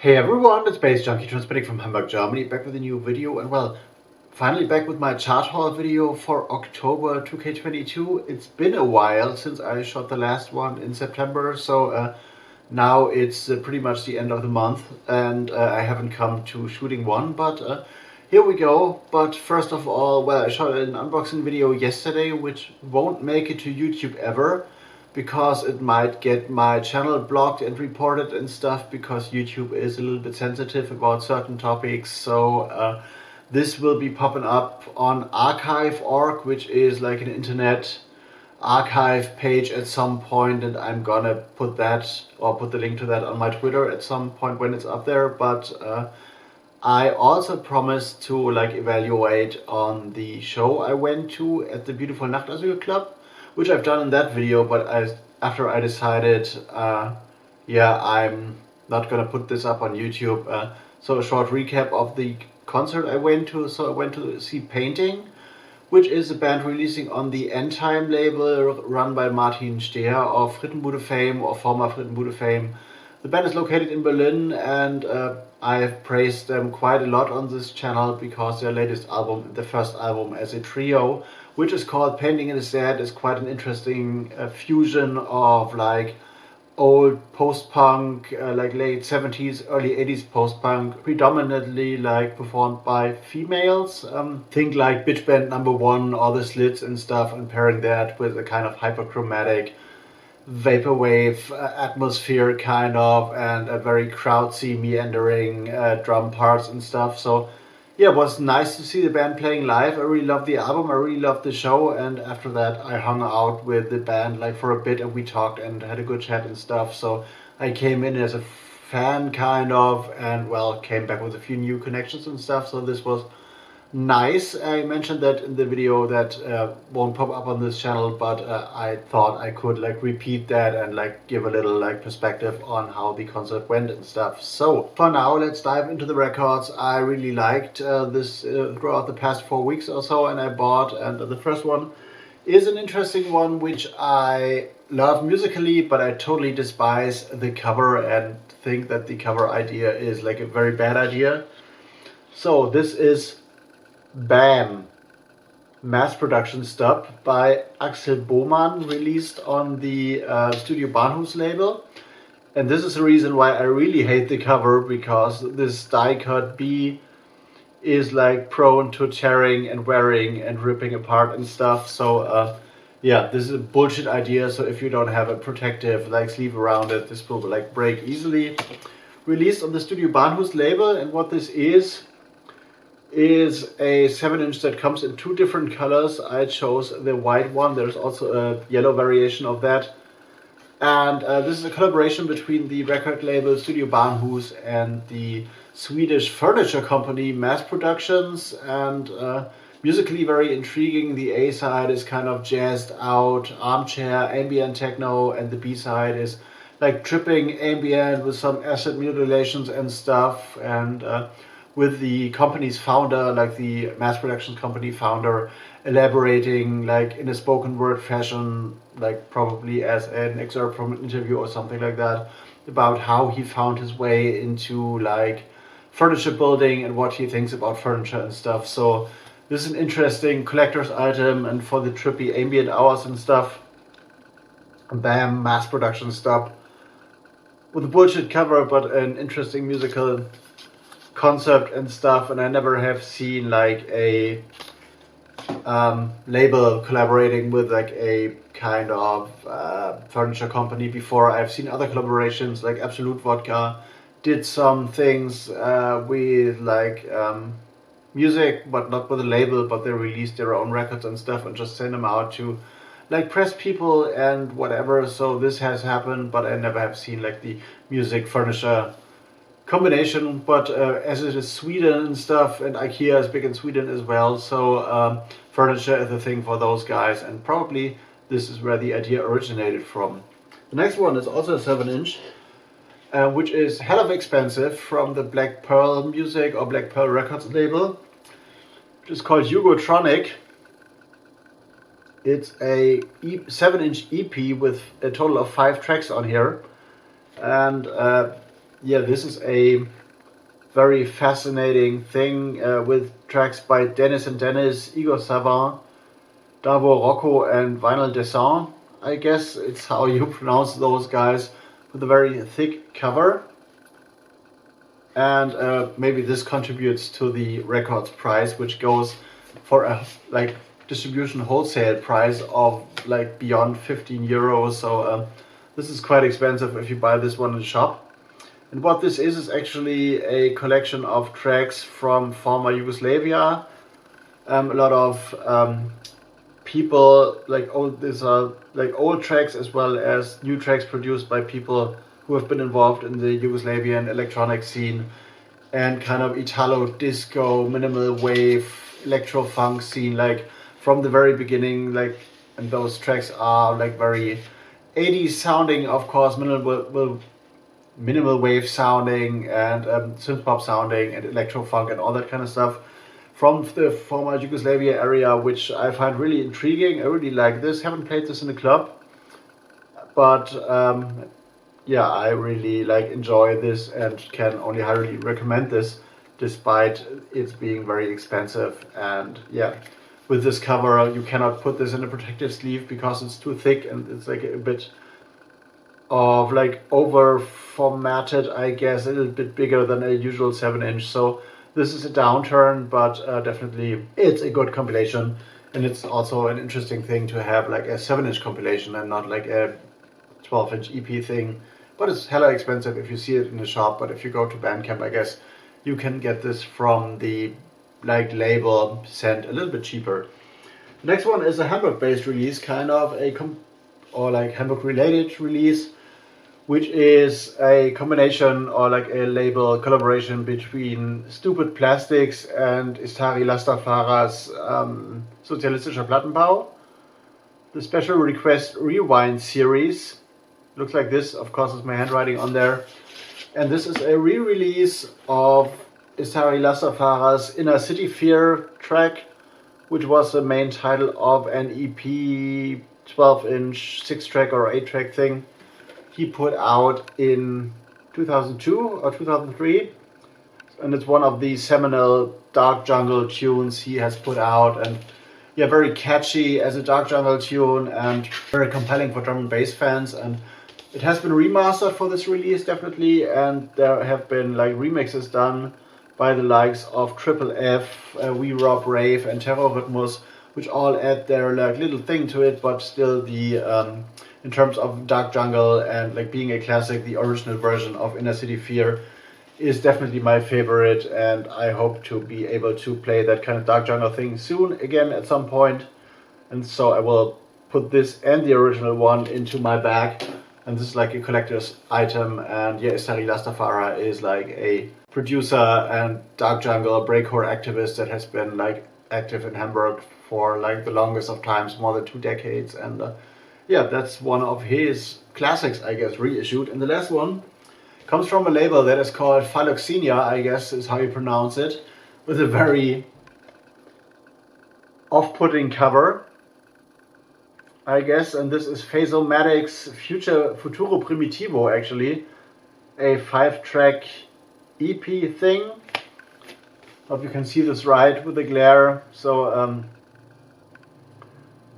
Hey everyone, it's baze.djunkiii transmitting from Hamburg, Germany, back with a new video, and well, finally back with my chart haul video for October 2K22. It's been a while since I shot the last one in September, so now it's pretty much the end of the month, and I haven't come to shooting one, but here we go. But first of all, well, I shot an unboxing video yesterday, which won't make it to YouTube ever, because it might get my channel blocked and reported and stuff, because YouTube is a little bit sensitive about certain topics. So this will be popping up on archive.org, which is like an internet archive page at some point, and I'm gonna put that, or put the link to that, on my Twitter at some point when it's up there. But I also promised to like evaluate on the show I went to at the beautiful Nachtasyl Club, which I've done in that video, but after I decided, yeah, I'm not gonna put this up on YouTube. So a short recap of the concert I went to. So I went to see Painting, which is a band releasing on the Endtime label, run by Martin Steher of Frittenbude fame, or former Frittenbude fame. The band is located in Berlin, and I have praised them quite a lot on this channel, because their latest album, the first album as a trio, which is called Painting is Dead, is quite an interesting fusion of like old post-punk, like late 70s, early 80s post-punk, predominantly like performed by females. Think like Bitch Band Number One or the Slits and stuff, and pairing that with a kind of hyperchromatic vaporwave atmosphere kind of, and a very crowdsy meandering drum parts and stuff. So yeah, it was nice to see the band playing live. I really loved the album, I really loved the show, and after that I hung out with the band like for a bit, and we talked and had a good chat and stuff. So I came in as a fan kind of, and well, came back with a few new connections and stuff. So this was nice. I mentioned that in the video that won't pop up on this channel, but I thought I could like repeat that and like give a little like perspective on how the concert went and stuff. So for now, let's dive into the records I really liked this throughout the past 4 weeks or so, and I bought. And the first one is an interesting one, which I love musically, but I totally despise the cover and think that the cover idea is like a very bad idea. So this is BAM, mass production stub by Axel Bohmann, released on the Studio Bahnhof's label. And this is the reason why I really hate the cover, because this die cut B is like prone to tearing and wearing and ripping apart and stuff. So yeah, this is a bullshit idea. So if you don't have a protective like sleeve around it, this will like break easily. Released on the Studio Bahnhof's label, and what this is a 7-inch that comes in 2 different colors. I chose the white one. There's also a yellow variation of that. And this is a collaboration between the record label Studio Bahnhof's and the Swedish furniture company Mass Productions. And musically very intriguing. The A side is kind of jazzed out armchair ambient techno, and the B side is like tripping ambient with some acid mutilations and stuff. And with the company's founder, like the Mass Production company founder, elaborating like in a spoken word fashion, like probably as an excerpt from an interview or something like that, about how he found his way into like furniture building and what he thinks about furniture and stuff. So this is an interesting collector's item, and for the trippy ambient hours and stuff, BAM, mass production stuff with a bullshit cover, but an interesting musical concept and stuff. And I never have seen like a label collaborating with like a kind of furniture company before. I've seen other collaborations, like Absolute Vodka did some things with like music, but not with a label, but they released their own records and stuff and just send them out to like press people and whatever. So this has happened, but I never have seen like the music furniture combination. But as it is Sweden and stuff, and IKEA is big in Sweden as well, so furniture is a thing for those guys, and probably this is where the idea originated from. The next one is also a 7-inch, which is hell of expensive, from the Black Pearl Music or Black Pearl Records label, which is called Yugotronic. It's a 7-inch EP with a total of 5 tracks on here, and yeah, this is a very fascinating thing with tracks by Dennis and Dennis, Igor Savant, Davo Rocco, and Vinyl Descent. I guess it's how you pronounce those guys, with a very thick cover. And maybe this contributes to the records price, which goes for a like distribution wholesale price of like beyond 15 euros. So this is quite expensive if you buy this one in the shop. And what this is actually a collection of tracks from former Yugoslavia. A lot of people, these are like old tracks as well as new tracks produced by people who have been involved in the Yugoslavian electronic scene and kind of Italo disco, minimal wave, electro funk scene, like from the very beginning, like, and those tracks are like very 80s sounding, of course, minimal wave sounding and synth pop sounding and electro funk and all that kind of stuff from the former Yugoslavia area, which I find really intriguing. I really like this. Haven't played this in the club, but yeah, I really like enjoy this and can only highly recommend this, despite it being very expensive. And yeah, with this cover, you cannot put this in a protective sleeve because it's too thick and it's like a bit of like over formatted, I guess, a little bit bigger than a usual 7-inch. So this is a downturn, but definitely it's a good compilation. And it's also an interesting thing to have like a 7-inch compilation and not like a 12-inch EP thing. But it's hella expensive if you see it in the shop. But if you go to BANDCAMP, I guess you can get this from the like label sent a little bit cheaper. The next one is a Hamburg-based release, kind of or like Hamburg-related release, which is a combination or like a label collaboration between Stupid Plastics and Istari Lastafaras Sozialistischer Plattenbau. The Special Request Rewind series looks like this, of course, is my handwriting on there. And this is a re-release of Istari Lastafaras Inner City Fear track, which was the main title of an EP 12-inch 6-track or 8-track thing he put out in 2002 or 2003, and it's one of the seminal dark jungle tunes he has put out, and yeah, very catchy as a dark jungle tune and very compelling for drum and bass fans. And it has been remastered for this release, definitely, and there have been like remixes done by the likes of Triple F, We Rob Rave, and Terrorrhythmus, which all add their like little thing to it, but still the in terms of dark jungle and like being a classic, the original version of Inner City Fear is definitely my favorite, and I hope to be able to play that kind of dark jungle thing soon again at some point. And so I will put this and the original one into my bag, and this is like a collector's item. And yeah, Istari Lastafara is like a producer and dark jungle breakcore activist that has been like active in Hamburg for like the longest of times, more than 2 decades. And yeah, that's one of his classics, I guess, reissued. And the last one comes from a label that is called Philoxenia, I guess is how you pronounce it, with a very off-putting cover, I guess. And this is Phasomatic's Futuro Primitivo, actually, a 5-track EP thing. Hope you can see this right with the glare. So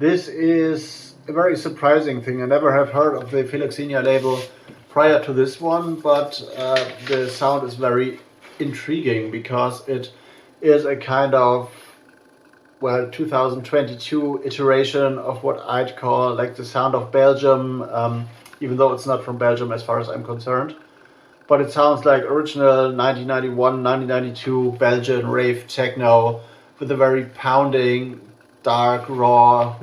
this is a very surprising thing. I never have heard of the Philoxenia label prior to this one, but the sound is very intriguing because it is a kind of, well, 2022 iteration of what I'd call like the sound of Belgium, even though it's not from Belgium as far as I'm concerned. But it sounds like original 1991, 1992 Belgian rave techno with a very pounding, dark, raw,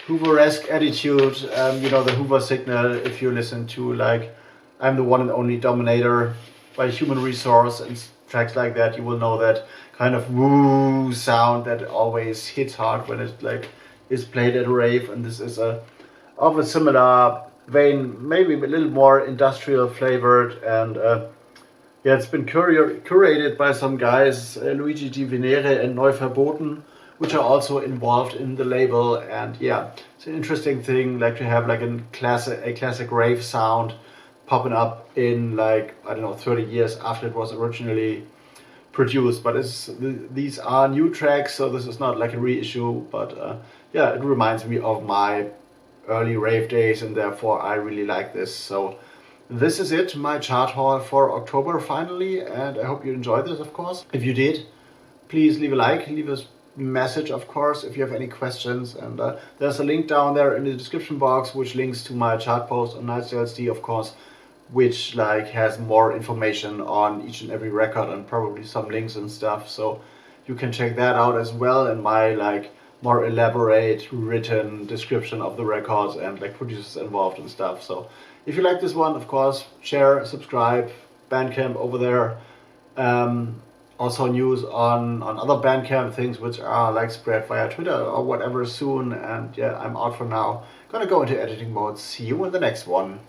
Hoover-esque attitude. You know, the Hoover signal, if you listen to like I'm the One and Only Dominator by Human Resource and tracks like that, you will know that kind of woo sound that always hits hard when it like is played at a rave. And this is of a similar vein, maybe a little more industrial flavored, and yeah, it's been curated by some guys, Luigi Di Venere and Neu Verboten, which are also involved in the label. And yeah, it's an interesting thing, like to have like a classic rave sound popping up in like, I don't know, 30 years after it was originally produced. But these are new tracks, so this is not like a reissue, but yeah, it reminds me of my early rave days, and therefore I really like this. So this is it, my chart haul for October finally, and I hope you enjoyed this, of course. If you did, please leave a like, leave a message, of course, if you have any questions, and there's a link down there in the description box which links to my chart post on NightStyleSD, of course, which like has more information on each and every record and probably some links and stuff, so you can check that out as well, and my like more elaborate written description of the records and like producers involved and stuff. So if you like this one, of course, share, subscribe, Bandcamp over there. Also news on other Bandcamp things which are like spread via Twitter or whatever soon. And yeah, I'm out for now. Gonna go into editing mode. See you in the next one.